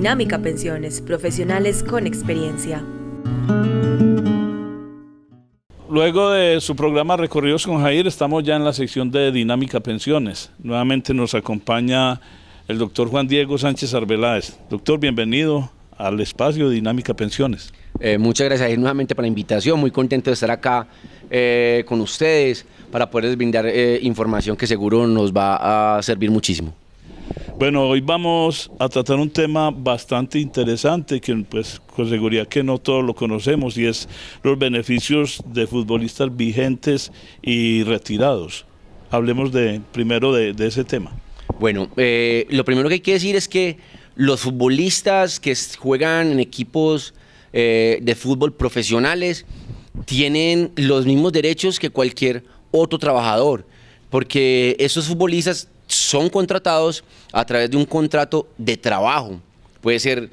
Dinámica Pensiones, profesionales con experiencia. Luego de su programa Recorridos con Jair, estamos ya en la sección de Dinámica Pensiones. Nuevamente nos acompaña el doctor Juan Diego Sánchez Arbeláez. Doctor, bienvenido al espacio Dinámica Pensiones. Muchas gracias Jair nuevamente por la invitación, muy contento de estar acá con ustedes para poderles brindar información que seguro nos va a servir muchísimo. Bueno, hoy vamos a tratar un tema bastante interesante que pues con seguridad que no todos lo conocemos, y es los beneficios de futbolistas vigentes y retirados. Hablemos primero de ese tema. Bueno, lo primero que hay que decir es que los futbolistas que juegan en equipos de fútbol profesionales tienen los mismos derechos que cualquier otro trabajador, porque esos futbolistas son contratados a través de un contrato de trabajo, puede ser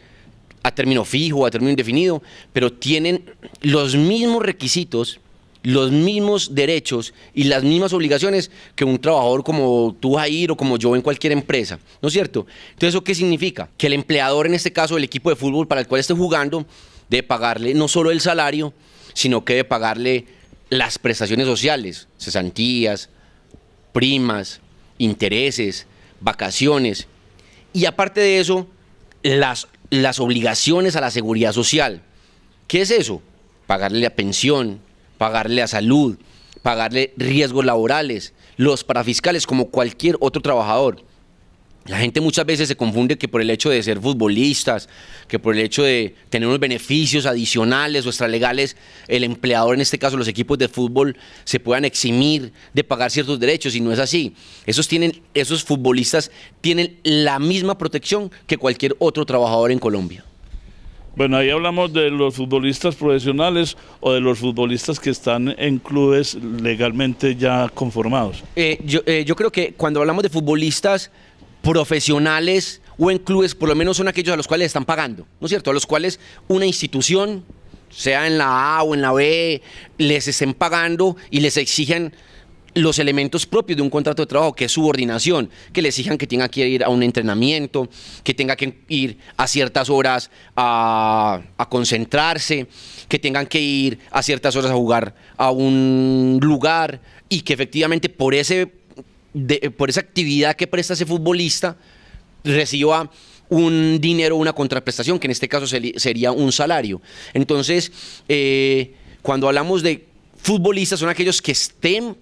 a término fijo o a término indefinido, pero tienen los mismos requisitos, los mismos derechos y las mismas obligaciones que un trabajador como tú, Jair, o como yo en cualquier empresa, ¿no es cierto? Entonces, ¿eso qué significa? Que el empleador, en este caso el equipo de fútbol para el cual esté jugando, debe pagarle no solo el salario, sino que debe pagarle las prestaciones sociales, cesantías, primas, intereses, vacaciones, y aparte de eso, las obligaciones a la seguridad social. ¿Qué es eso? Pagarle la pensión, pagarle la salud, pagarle riesgos laborales, los parafiscales, como cualquier otro trabajador. La gente muchas veces se confunde que por el hecho de ser futbolistas, que por el hecho de tener unos beneficios adicionales o extralegales, el empleador, en este caso los equipos de fútbol, se puedan eximir de pagar ciertos derechos, y no es así. Esos futbolistas tienen la misma protección que cualquier otro trabajador en Colombia. Bueno, ahí hablamos de los futbolistas profesionales o de los futbolistas que están en clubes legalmente ya conformados. Yo creo que cuando hablamos de futbolistas profesionales o en clubes, por lo menos son aquellos a los cuales están pagando, ¿no es cierto? A los cuales una institución, sea en la A o en la B, les estén pagando y les exigen los elementos propios de un contrato de trabajo, que es subordinación, que le exijan que tenga que ir a un entrenamiento, que tenga que ir a ciertas horas a concentrarse, que tengan que ir a ciertas horas a jugar a un lugar, y que efectivamente por esa actividad que presta ese futbolista reciba un dinero, una contraprestación, que en este caso sería un salario. Entonces, cuando hablamos de futbolistas, son aquellos que estén,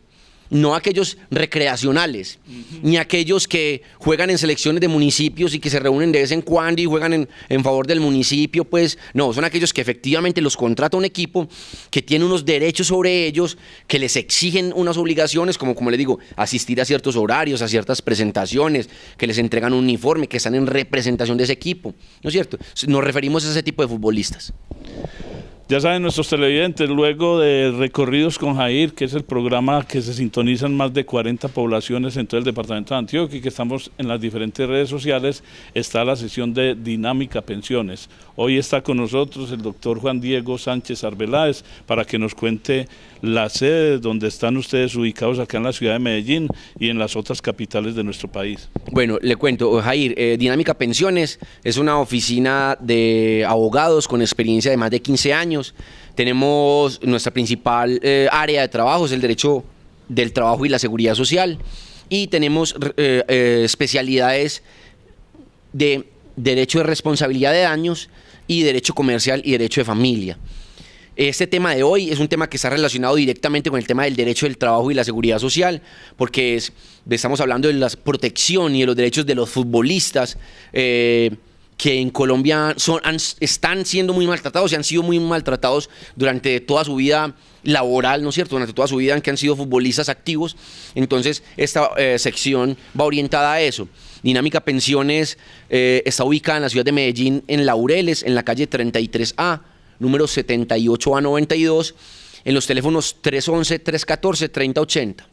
no aquellos recreacionales, ni aquellos que juegan en selecciones de municipios y que se reúnen de vez en cuando y juegan en favor del municipio, pues no, son aquellos que efectivamente los contrata un equipo, que tiene unos derechos sobre ellos, que les exigen unas obligaciones, como les digo, asistir a ciertos horarios, a ciertas presentaciones, que les entregan un uniforme, que están en representación de ese equipo, ¿no es cierto? Nos referimos a ese tipo de futbolistas. Ya saben nuestros televidentes, luego de Recorridos con Jair, que es el programa que se sintonizan más de 40 poblaciones en todo el departamento de Antioquia y que estamos en las diferentes redes sociales, está la sesión de Dinámica Pensiones. Hoy está con nosotros el doctor Juan Diego Sánchez Arbeláez para que nos cuente la sede donde están ustedes ubicados acá en la ciudad de Medellín y en las otras capitales de nuestro país. Bueno, le cuento, Jair, Dinámica Pensiones es una oficina de abogados con experiencia de más de 15 años. Tenemos nuestra principal área de trabajo, es el derecho del trabajo y la seguridad social, y tenemos especialidades de derecho de responsabilidad de daños y derecho comercial y derecho de familia. Este tema de hoy es un tema que está relacionado directamente con el tema del derecho del trabajo y la seguridad social, porque estamos hablando de la protección y de los derechos de los futbolistas, que en Colombia están siendo muy maltratados y han sido muy maltratados durante toda su vida laboral, ¿no es cierto? Durante toda su vida en que han sido futbolistas activos. Entonces, esta sección va orientada a eso. Dinámica Pensiones está ubicada en la ciudad de Medellín, en Laureles, en la calle 33A, número 78A92, en los teléfonos 311-314-3080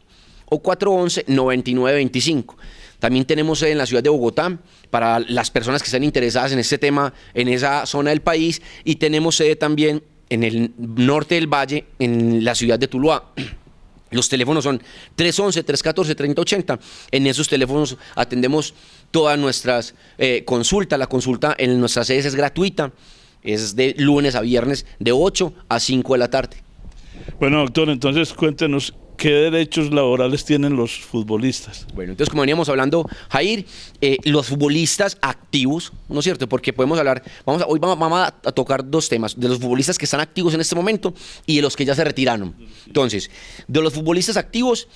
o 411-9925. También tenemos sede en la ciudad de Bogotá, para las personas que estén interesadas en este tema, en esa zona del país, y tenemos sede también en el norte del valle, en la ciudad de Tuluá. Los teléfonos son 311-314-3080. En esos teléfonos atendemos todas nuestras consultas. La consulta en nuestras sedes es gratuita. Es de lunes a viernes de 8 a 5 de la tarde. Bueno, doctor, entonces cuéntenos qué derechos laborales tienen los futbolistas. Bueno, entonces como veníamos hablando, Jair, los futbolistas activos, ¿no es cierto? Porque podemos hablar, hoy vamos a tocar dos temas, de los futbolistas que están activos en este momento y de los que ya se retiraron. Entonces, de los futbolistas activos,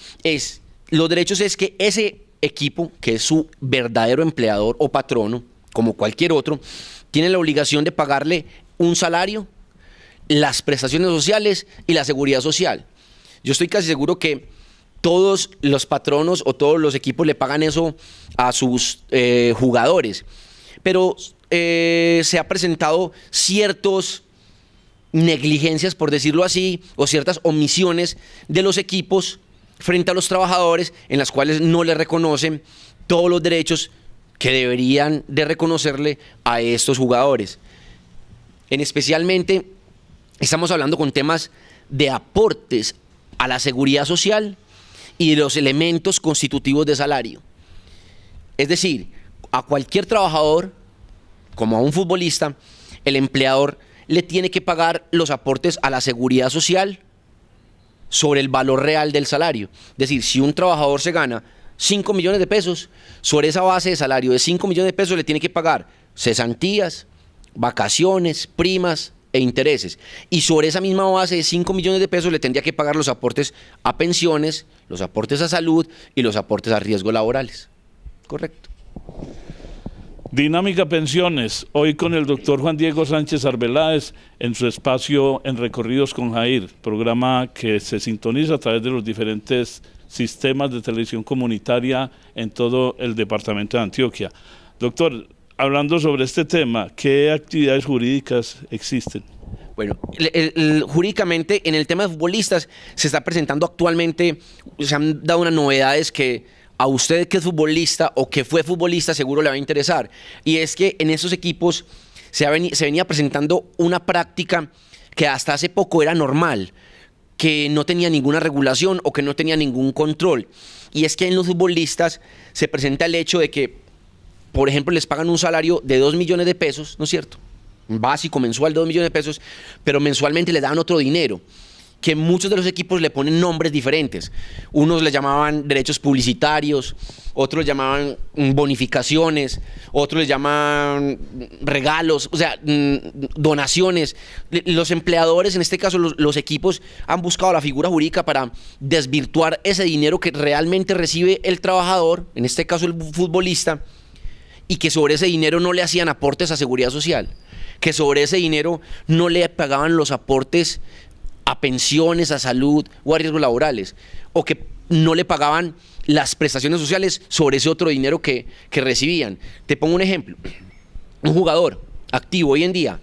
los derechos es que ese equipo, que es su verdadero empleador o patrono, como cualquier otro, tiene la obligación de pagarle un salario, las prestaciones sociales y la seguridad social. Yo estoy casi seguro que todos los patronos o todos los equipos le pagan eso a sus jugadores, pero se ha presentado ciertas negligencias, por decirlo así, o ciertas omisiones de los equipos frente a los trabajadores, en las cuales no le reconocen todos los derechos que deberían de reconocerle a estos jugadores. Especialmente estamos hablando con temas de aportes a la seguridad social y de los elementos constitutivos de salario. Es decir, a cualquier trabajador, como a un futbolista, el empleador le tiene que pagar los aportes a la seguridad social sobre el valor real del salario. Es decir, si un trabajador se gana 5 millones de pesos, sobre esa base de salario de 5 millones de pesos le tiene que pagar cesantías, vacaciones, primas e intereses. Y sobre esa misma base de 5 millones de pesos le tendría que pagar los aportes a pensiones, los aportes a salud y los aportes a riesgos laborales. Correcto. Dinámica Pensiones, hoy con el doctor Juan Diego Sánchez Arbeláez en su espacio en Recorridos con Jair, programa que se sintoniza a través de los diferentes sistemas de televisión comunitaria en todo el departamento de Antioquia. Doctor, hablando sobre este tema, ¿qué actividades jurídicas existen? Bueno, jurídicamente en el tema de futbolistas se está presentando actualmente, se han dado unas novedades que a usted que es futbolista o que fue futbolista seguro le va a interesar. Y es que en esos equipos se venía presentando una práctica que hasta hace poco era normal, que no tenía ninguna regulación o que no tenía ningún control. Y es que en los futbolistas se presenta el hecho de que, por ejemplo, les pagan un salario de 2 millones de pesos, ¿no es cierto? Básico, mensual de 2 millones de pesos, pero mensualmente les dan otro dinero, que muchos de los equipos le ponen nombres diferentes. Unos le llamaban derechos publicitarios, otros le llamaban bonificaciones, otros le llamaban regalos, o sea, donaciones. Los empleadores, en este caso los equipos, han buscado la figura jurídica para desvirtuar ese dinero que realmente recibe el trabajador, en este caso el futbolista, y que sobre ese dinero no le hacían aportes a seguridad social, que sobre ese dinero no le pagaban los aportes a pensiones, a salud o a riesgos laborales, o que no le pagaban las prestaciones sociales sobre ese otro dinero que recibían. Te pongo un ejemplo. Un jugador activo hoy en día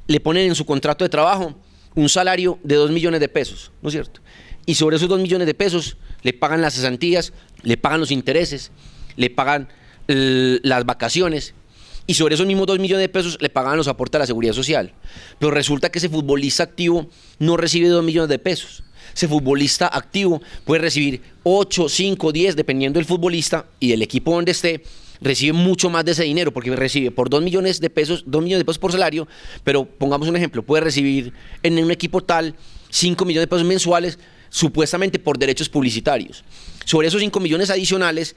le ponen en su contrato de trabajo un salario de 2 millones de pesos, ¿no es cierto? Y sobre esos 2 millones de pesos le pagan las cesantías, le pagan los intereses, le pagan las vacaciones, y sobre esos mismos 2 millones de pesos le pagaban los aportes a la seguridad social. Pero resulta que ese futbolista activo no recibe 2 millones de pesos. Ese futbolista activo puede recibir 8, 5, 10, dependiendo del futbolista y del equipo donde esté, recibe mucho más de ese dinero, porque recibe por 2 millones de pesos por salario, pero pongamos un ejemplo, puede recibir en un equipo tal 5 millones de pesos mensuales, supuestamente por derechos publicitarios. Sobre esos 5 millones adicionales,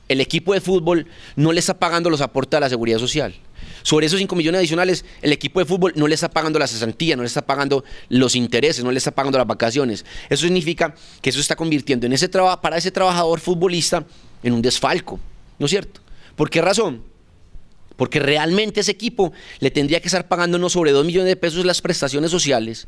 el equipo de fútbol no le está pagando los aportes a la seguridad social. Sobre esos 5 millones adicionales, el equipo de fútbol no le está pagando la cesantía, no le está pagando los intereses, no le está pagando las vacaciones. Eso significa que eso se está convirtiendo para ese trabajador futbolista en un desfalco, ¿no es cierto? ¿Por qué razón? Porque realmente ese equipo le tendría que estar pagando no sobre 2 millones de pesos las prestaciones sociales,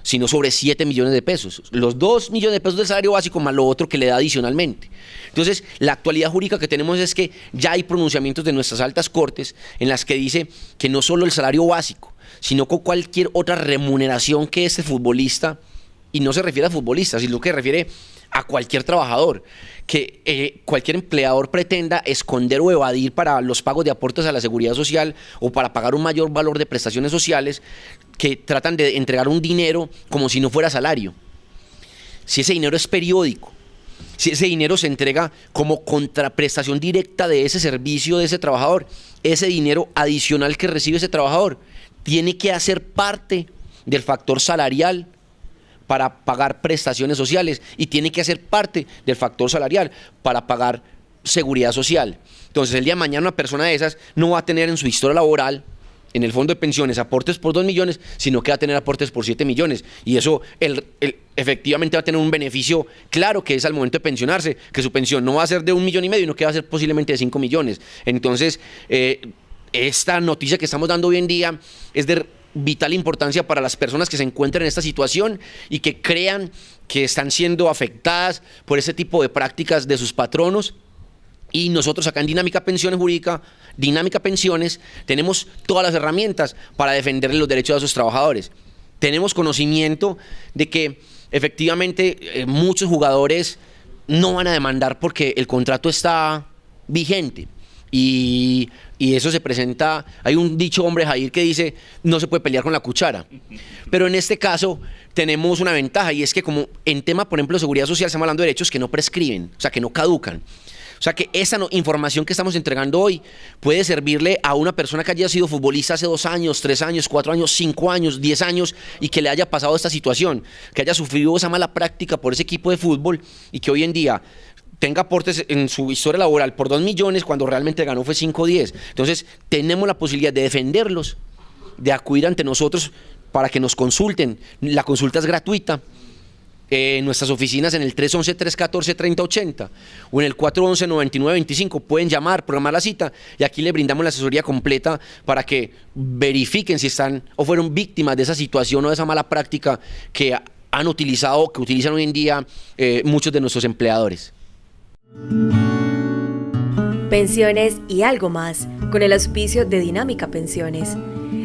sino sobre 7 millones de pesos. Los 2 millones de pesos del salario básico más lo otro que le da adicionalmente. Entonces, la actualidad jurídica que tenemos es que ya hay pronunciamientos de nuestras altas cortes en las que dice que no solo el salario básico, sino con cualquier otra remuneración que este futbolista, y no se refiere a futbolistas, sino que refiere a cualquier trabajador, que cualquier empleador pretenda esconder o evadir para los pagos de aportes a la seguridad social o para pagar un mayor valor de prestaciones sociales, que tratan de entregar un dinero como si no fuera salario. si ese dinero es periódico, si ese dinero se entrega como contraprestación directa de ese servicio de ese trabajador, ese dinero adicional que recibe ese trabajador tiene que hacer parte del factor salarial para pagar prestaciones sociales y tiene que hacer parte del factor salarial para pagar seguridad social. Entonces, el día de mañana una persona de esas no va a tener en su historia laboral, en el fondo de pensiones, aportes por 2 millones, sino que va a tener aportes por 7 millones. Y eso efectivamente va a tener un beneficio claro, que es al momento de pensionarse, que su pensión no va a ser de 1,5 millones, sino que va a ser posiblemente de 5 millones. Entonces, esta noticia que estamos dando hoy en día es de vital importancia para las personas que se encuentran en esta situación y que crean que están siendo afectadas por ese tipo de prácticas de sus patronos. Y nosotros acá en Dinámica Pensiones Jurídica, Dinámica Pensiones, tenemos todas las herramientas para defenderle los derechos a sus trabajadores. Tenemos conocimiento de que efectivamente muchos jugadores no van a demandar porque el contrato está vigente. Y eso se presenta, hay un dicho, hombre, Jair, que dice, no se puede pelear con la cuchara. Pero en este caso tenemos una ventaja, y es que como en tema, por ejemplo, de seguridad social, estamos hablando de derechos que no prescriben, o sea, que no caducan. O sea, que esa información que estamos entregando hoy puede servirle a una persona que haya sido futbolista hace 2 años, 3 años, 4 años, 5 años, 10 años y que le haya pasado esta situación, que haya sufrido esa mala práctica por ese equipo de fútbol y que hoy en día tenga aportes en su historia laboral por 2 millones cuando realmente ganó fue 5 o 10. Entonces, tenemos la posibilidad de defenderlos, de acudir ante nosotros para que nos consulten. La consulta es gratuita. En nuestras oficinas en el 311-314-3080 o en el 411-9925 pueden llamar, programar la cita y aquí les brindamos la asesoría completa para que verifiquen si están o fueron víctimas de esa situación o de esa mala práctica que han utilizado, que utilizan hoy en día muchos de nuestros empleadores. Pensiones y algo más, con el auspicio de Dinámica Pensiones.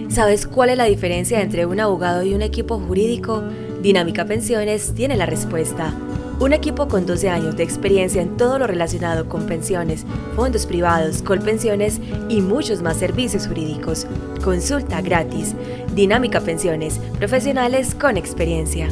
¿Sabes cuál es la diferencia entre un abogado y un equipo jurídico? Dinámica Pensiones tiene la respuesta. Un equipo con 12 años de experiencia en todo lo relacionado con pensiones, fondos privados, colpensiones y muchos más servicios jurídicos. Consulta gratis. Dinámica Pensiones, profesionales con experiencia.